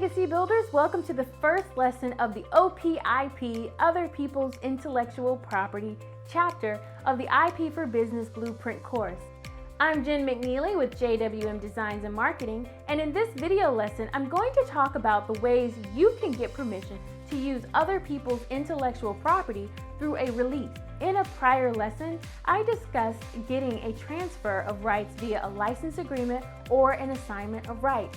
Legacy Builders, welcome to the first lesson of the OPIP, Other People's Intellectual Property chapter of the IP for Business Blueprint course. I'm Jen McNeely with JWM Designs and Marketing, and in this video lesson, I'm going to talk about the ways you can get permission to use other people's intellectual property through a release. In a prior lesson, I discussed getting a transfer of rights via a license agreement or an assignment of rights.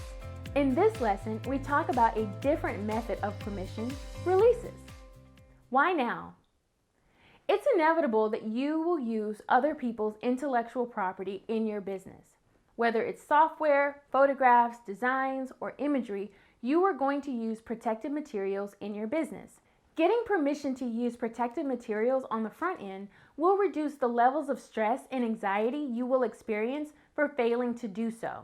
In this lesson, we talk about a different method of permission, releases. Why now? It's inevitable that you will use other people's intellectual property in your business. Whether it's software, photographs, designs, or imagery, you are going to use protected materials in your business. Getting permission to use protected materials on the front end will reduce the levels of stress and anxiety you will experience for failing to do so.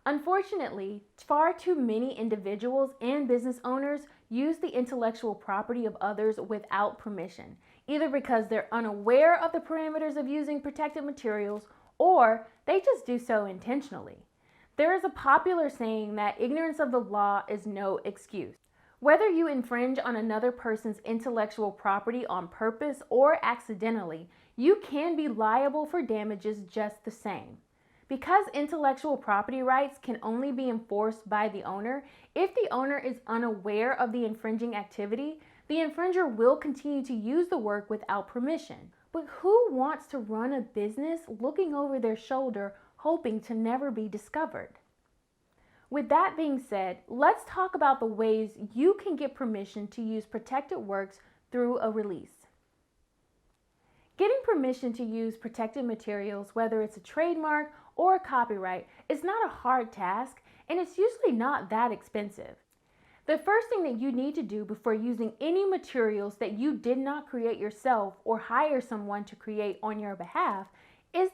Unfortunately, far too many individuals and business owners use the intellectual property of others without permission, either because they're unaware of the parameters of using protected materials or they just do so intentionally. There is a popular saying that ignorance of the law is no excuse. Whether you infringe on another person's intellectual property on purpose or accidentally, you can be liable for damages just the same. Because intellectual property rights can only be enforced by the owner, if the owner is unaware of the infringing activity, the infringer will continue to use the work without permission. But who wants to run a business looking over their shoulder, hoping to never be discovered? With that being said, let's talk about the ways you can get permission to use protected works through a release. Getting permission to use protected materials, whether it's a trademark or a copyright, is not a hard task, and it's usually not that expensive. The first thing that you need to do before using any materials that you did not create yourself or hire someone to create on your behalf is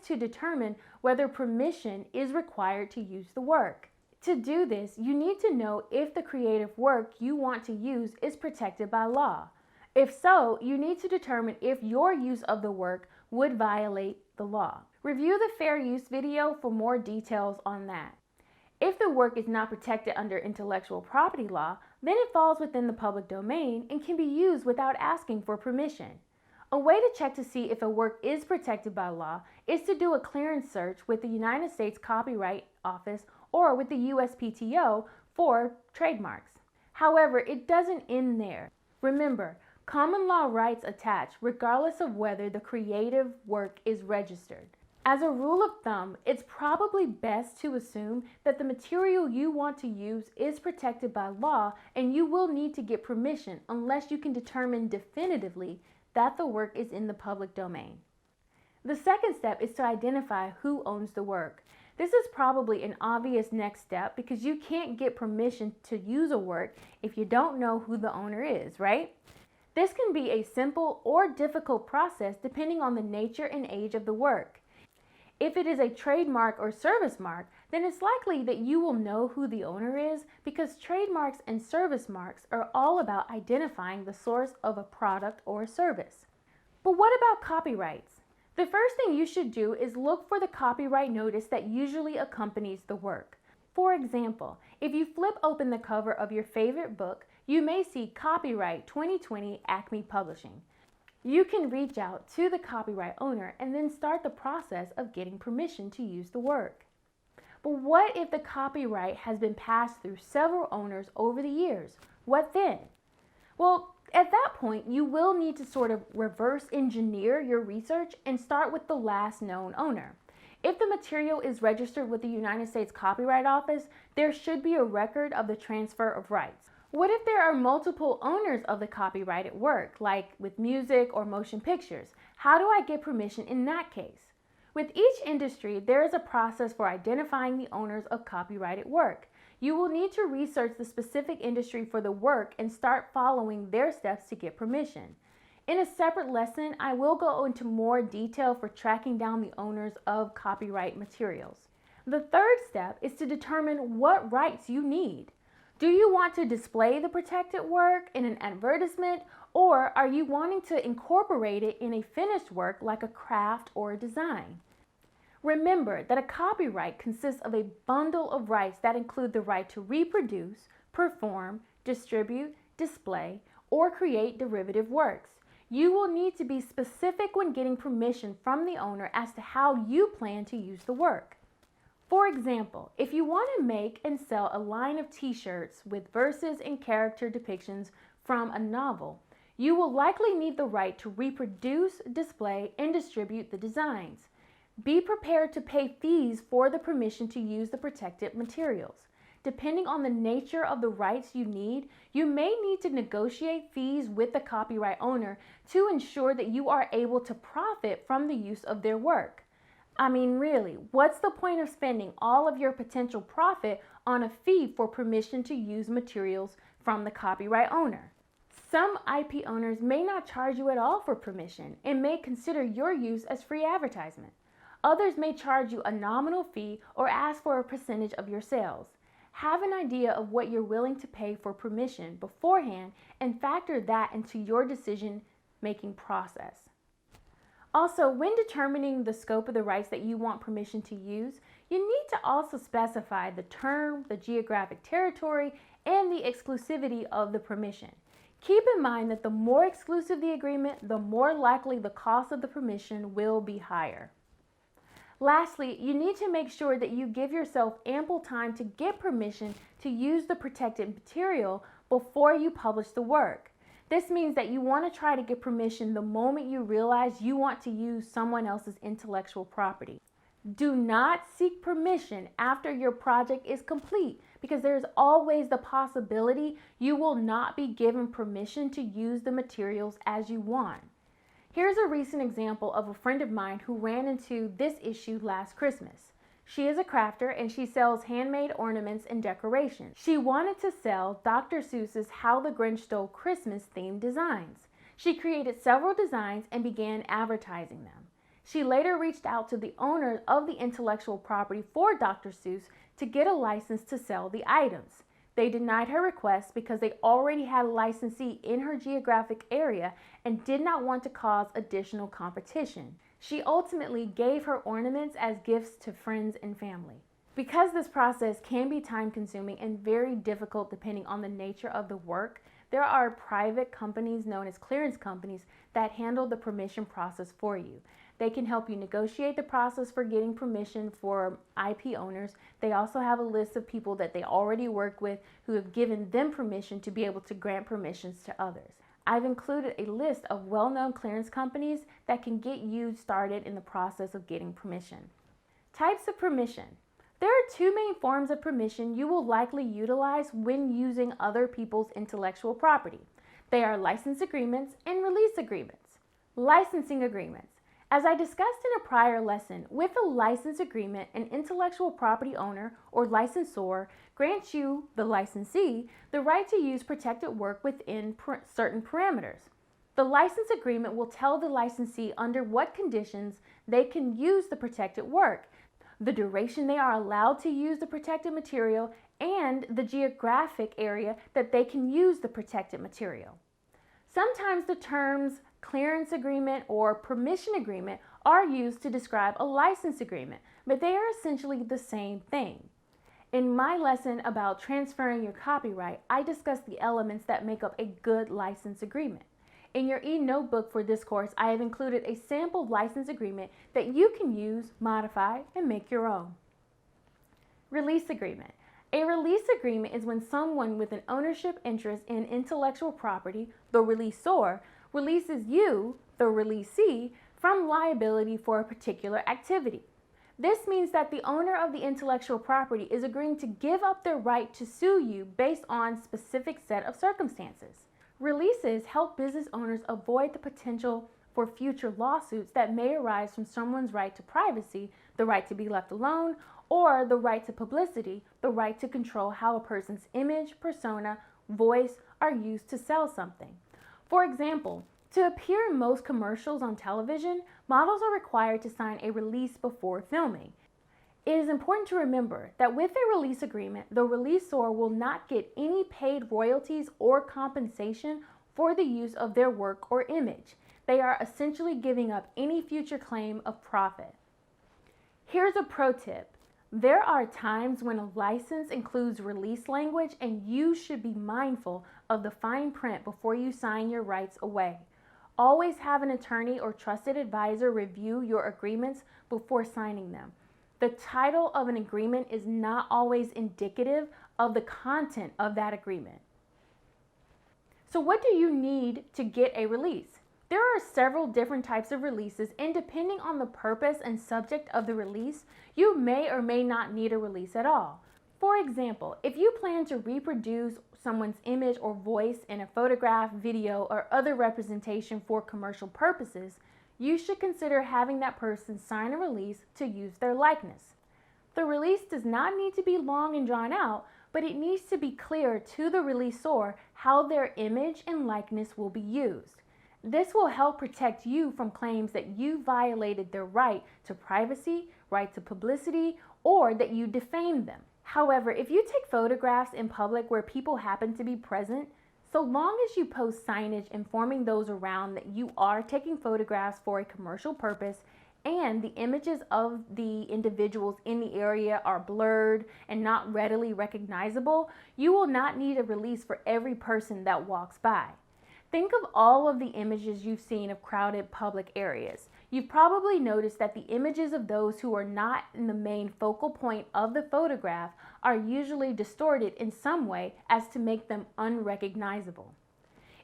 to determine whether permission is required to use the work. To do this, you need to know if the creative work you want to use is protected by law. If so, you need to determine if your use of the work would violate the law. Review the fair use video for more details on that. If the work is not protected under intellectual property law, then it falls within the public domain and can be used without asking for permission. A way to check to see if a work is protected by law is to do a clearance search with the United States Copyright Office or with the USPTO for trademarks. However, it doesn't end there. Remember, common law rights attach regardless of whether the creative work is registered. As a rule of thumb, it's probably best to assume that the material you want to use is protected by law and you will need to get permission unless you can determine definitively that the work is in the public domain. The second step is to identify who owns the work. This is probably an obvious next step because you can't get permission to use a work if you don't know who the owner is, right? This can be a simple or difficult process depending on the nature and age of the work. If it is a trademark or service mark, then it's likely that you will know who the owner is because trademarks and service marks are all about identifying the source of a product or a service. But what about copyrights? The first thing you should do is look for the copyright notice that usually accompanies the work. For example, if you flip open the cover of your favorite book, you may see Copyright 2020 Acme Publishing. You can reach out to the copyright owner and then start the process of getting permission to use the work. But what if the copyright has been passed through several owners over the years? What then? Well, at that point, you will need to sort of reverse engineer your research and start with the last known owner. If the material is registered with the United States Copyright Office, there should be a record of the transfer of rights. What if there are multiple owners of the copyrighted work, like with music or motion pictures? How do I get permission in that case? With each industry, there is a process for identifying the owners of copyrighted work. You will need to research the specific industry for the work and start following their steps to get permission. In a separate lesson, I will go into more detail for tracking down the owners of copyright materials. The third step is to determine what rights you need. Do you want to display the protected work in an advertisement, or are you wanting to incorporate it in a finished work like a craft or a design? Remember that a copyright consists of a bundle of rights that include the right to reproduce, perform, distribute, display, or create derivative works. You will need to be specific when getting permission from the owner as to how you plan to use the work. For example, if you want to make and sell a line of t-shirts with verses and character depictions from a novel, you will likely need the right to reproduce, display, and distribute the designs. Be prepared to pay fees for the permission to use the protected materials. Depending on the nature of the rights you need, you may need to negotiate fees with the copyright owner to ensure that you are able to profit from the use of their work. I mean, really, what's the point of spending all of your potential profit on a fee for permission to use materials from the copyright owner? Some IP owners may not charge you at all for permission and may consider your use as free advertisement. Others may charge you a nominal fee or ask for a percentage of your sales. Have an idea of what you're willing to pay for permission beforehand and factor that into your decision-making process. Also, when determining the scope of the rights that you want permission to use, you need to also specify the term, the geographic territory, and the exclusivity of the permission. Keep in mind that the more exclusive the agreement, the more likely the cost of the permission will be higher. Lastly, you need to make sure that you give yourself ample time to get permission to use the protected material before you publish the work. This means that you want to try to get permission the moment you realize you want to use someone else's intellectual property. Do not seek permission after your project is complete because there is always the possibility you will not be given permission to use the materials as you want. Here's a recent example of a friend of mine who ran into this issue last Christmas. She is a crafter and she sells handmade ornaments and decorations. She wanted to sell Dr. Seuss's How the Grinch Stole Christmas themed designs. She created several designs and began advertising them. She later reached out to the owner of the intellectual property for Dr. Seuss to get a license to sell the items. They denied her request because they already had a licensee in her geographic area and did not want to cause additional competition. She ultimately gave her ornaments as gifts to friends and family. Because this process can be time-consuming and very difficult depending on the nature of the work, there are private companies known as clearance companies that handle the permission process for you. They can help you negotiate the process for getting permission for IP owners. They also have a list of people that they already work with who have given them permission to be able to grant permissions to others. I've included a list of well-known clearance companies that can get you started in the process of getting permission. Types of permission. There are two main forms of permission you will likely utilize when using other people's intellectual property. They are license agreements and release agreements. Licensing agreements. As I discussed in a prior lesson, with a license agreement, an intellectual property owner or licensor grants you, the licensee, the right to use protected work within certain parameters. The license agreement will tell the licensee under what conditions they can use the protected work, the duration they are allowed to use the protected material, and the geographic area that they can use the protected material. Sometimes the terms clearance agreement or permission agreement are used to describe a license agreement, but they are essentially the same thing. In my lesson about transferring your copyright, I discussed the elements that make up a good license agreement. In your e-notebook for this course, I have included a sample license agreement that you can use, modify, and make your own. Release agreement. A release agreement is when someone with an ownership interest in intellectual property, the releasor, releases you, the releasee, from liability for a particular activity. This means that the owner of the intellectual property is agreeing to give up their right to sue you based on a specific set of circumstances. Releases help business owners avoid the potential for future lawsuits that may arise from someone's right to privacy, the right to be left alone, or the right to publicity, the right to control how a person's image, persona, voice are used to sell something. For example, to appear in most commercials on television, models are required to sign a release before filming. It is important to remember that with a release agreement, the releasor will not get any paid royalties or compensation for the use of their work or image. They are essentially giving up any future claim of profit. Here's a pro tip. There are times when a license includes release language, and you should be mindful of the fine print before you sign your rights away. Always have an attorney or trusted advisor review your agreements before signing them. The title of an agreement is not always indicative of the content of that agreement. So what do you need to get a release? There are several different types of releases, and depending on the purpose and subject of the release, you may or may not need a release at all. For example, if you plan to reproduce someone's image or voice in a photograph, video, or other representation for commercial purposes, you should consider having that person sign a release to use their likeness. The release does not need to be long and drawn out, but it needs to be clear to the releasor how their image and likeness will be used. This will help protect you from claims that you violated their right to privacy, right to publicity, or that you defamed them. However, if you take photographs in public where people happen to be present, so long as you post signage informing those around that you are taking photographs for a commercial purpose and the images of the individuals in the area are blurred and not readily recognizable, you will not need a release for every person that walks by. Think of all of the images you've seen of crowded public areas. You've probably noticed that the images of those who are not in the main focal point of the photograph are usually distorted in some way as to make them unrecognizable.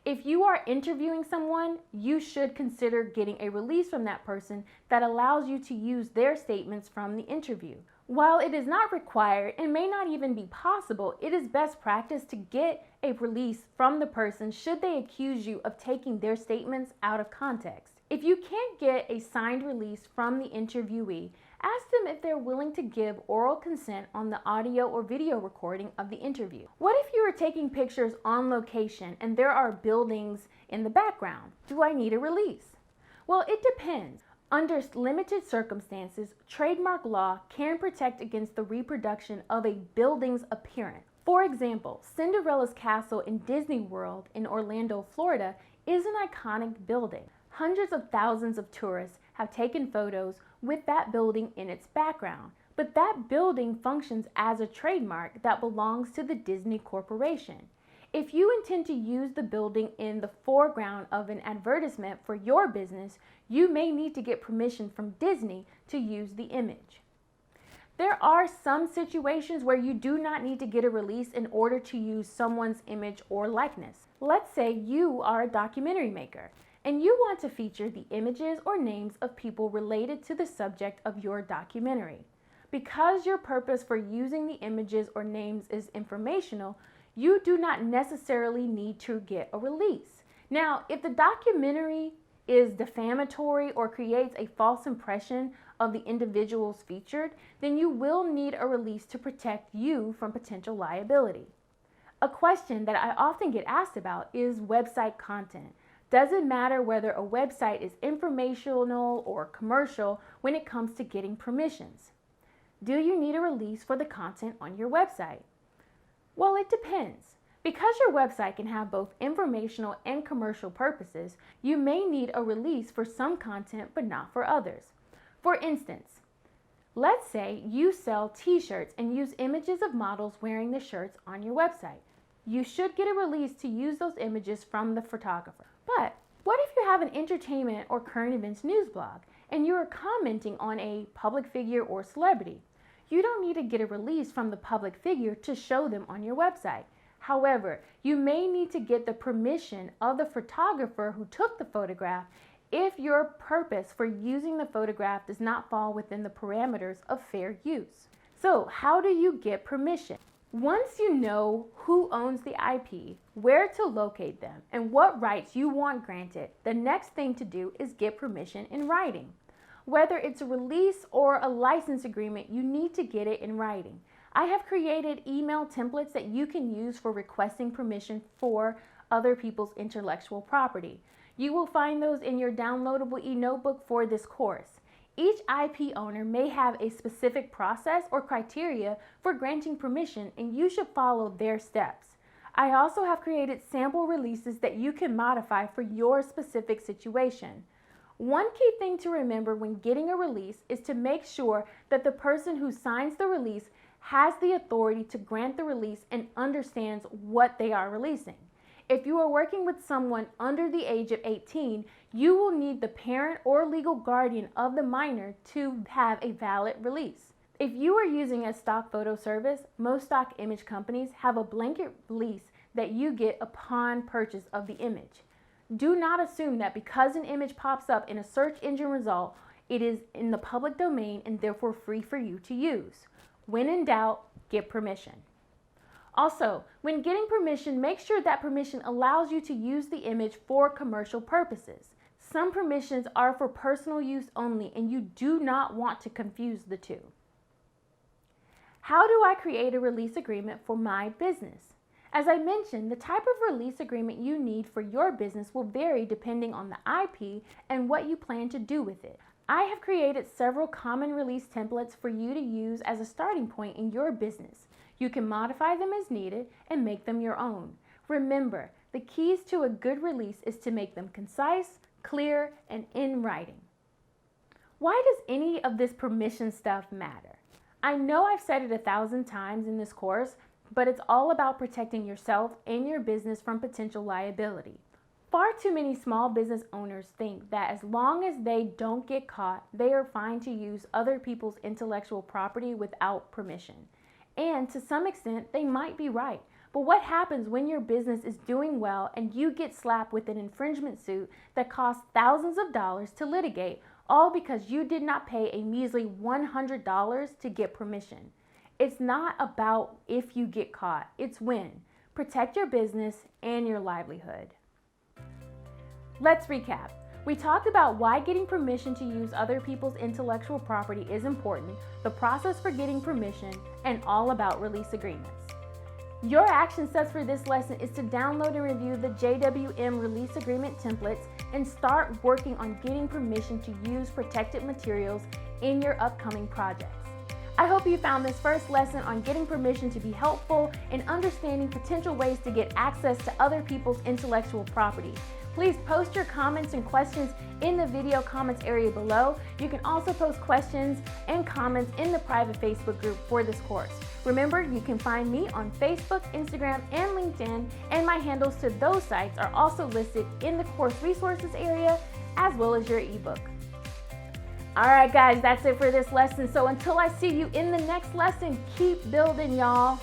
If you are interviewing someone, you should consider getting a release from that person that allows you to use their statements from the interview. While it is not required and may not even be possible, it is best practice to get a release from the person should they accuse you of taking their statements out of context. If you can't get a signed release from the interviewee, ask them if they're willing to give oral consent on the audio or video recording of the interview. What if you are taking pictures on location and there are buildings in the background? Do I need a release? Well, it depends. Under limited circumstances, trademark law can protect against the reproduction of a building's appearance. For example, Cinderella's castle in Disney World in Orlando, Florida, is an iconic building. Hundreds of thousands of tourists have taken photos with that building in its background, but that building functions as a trademark that belongs to the Disney Corporation. If you intend to use the building in the foreground of an advertisement for your business, you may need to get permission from Disney to use the image. There are some situations where you do not need to get a release in order to use someone's image or likeness. Let's say you are a documentary maker and you want to feature the images or names of people related to the subject of your documentary. Because your purpose for using the images or names is informational, you do not necessarily need to get a release. Now, if the documentary is defamatory or creates a false impression of the individuals featured, then you will need a release to protect you from potential liability. A question that I often get asked about is website content. Does it matter whether a website is informational or commercial when it comes to getting permissions? Do you need a release for the content on your website? Well, it depends. Because your website can have both informational and commercial purposes, you may need a release for some content but not for others. For instance, let's say you sell t-shirts and use images of models wearing the shirts on your website. You should get a release to use those images from the photographer. But what if you have an entertainment or current events news blog and you are commenting on a public figure or celebrity? You don't need to get a release from the public figure to show them on your website. However, you may need to get the permission of the photographer who took the photograph if your purpose for using the photograph does not fall within the parameters of fair use. So, how do you get permission? Once you know who owns the IP, where to locate them, and what rights you want granted, the next thing to do is get permission in writing. Whether it's a release or a license agreement, you need to get it in writing. I have created email templates that you can use for requesting permission for other people's intellectual property. You will find those in your downloadable e-notebook for this course. Each IP owner may have a specific process or criteria for granting permission, and you should follow their steps. I also have created sample releases that you can modify for your specific situation. One key thing to remember when getting a release is to make sure that the person who signs the release has the authority to grant the release and understands what they are releasing. If you are working with someone under the age of 18, you will need the parent or legal guardian of the minor to have a valid release. If you are using a stock photo service, most stock image companies have a blanket release that you get upon purchase of the image. Do not assume that because an image pops up in a search engine result, it is in the public domain and therefore free for you to use. When in doubt, get permission. Also, when getting permission, make sure that permission allows you to use the image for commercial purposes. Some permissions are for personal use only, and you do not want to confuse the two. How do I create a release agreement for my business? As I mentioned, the type of release agreement you need for your business will vary depending on the IP and what you plan to do with it. I have created several common release templates for you to use as a starting point in your business. You can modify them as needed and make them your own. Remember, the keys to a good release is to make them concise, clear, and in writing. Why does any of this permission stuff matter? I know I've said it 1,000 times in this course, but it's all about protecting yourself and your business from potential liability. Far too many small business owners think that as long as they don't get caught, they are fine to use other people's intellectual property without permission. And to some extent, they might be right. But what happens when your business is doing well and you get slapped with an infringement suit that costs thousands of dollars to litigate, all because you did not pay a measly $100 to get permission? It's not about if you get caught, it's when. Protect your business and your livelihood. Let's recap. We talked about why getting permission to use other people's intellectual property is important, the process for getting permission, and all about release agreements. Your action steps for this lesson is to download and review the JWM release agreement templates and start working on getting permission to use protected materials in your upcoming projects. I hope you found this first lesson on getting permission to be helpful in understanding potential ways to get access to other people's intellectual property. Please post your comments and questions in the video comments area below. You can also post questions and comments in the private Facebook group for this course. Remember, you can find me on Facebook, Instagram, and LinkedIn, and my handles to those sites are also listed in the course resources area as well as your ebook. All right, guys, that's it for this lesson. So until I see you in the next lesson, keep building, y'all.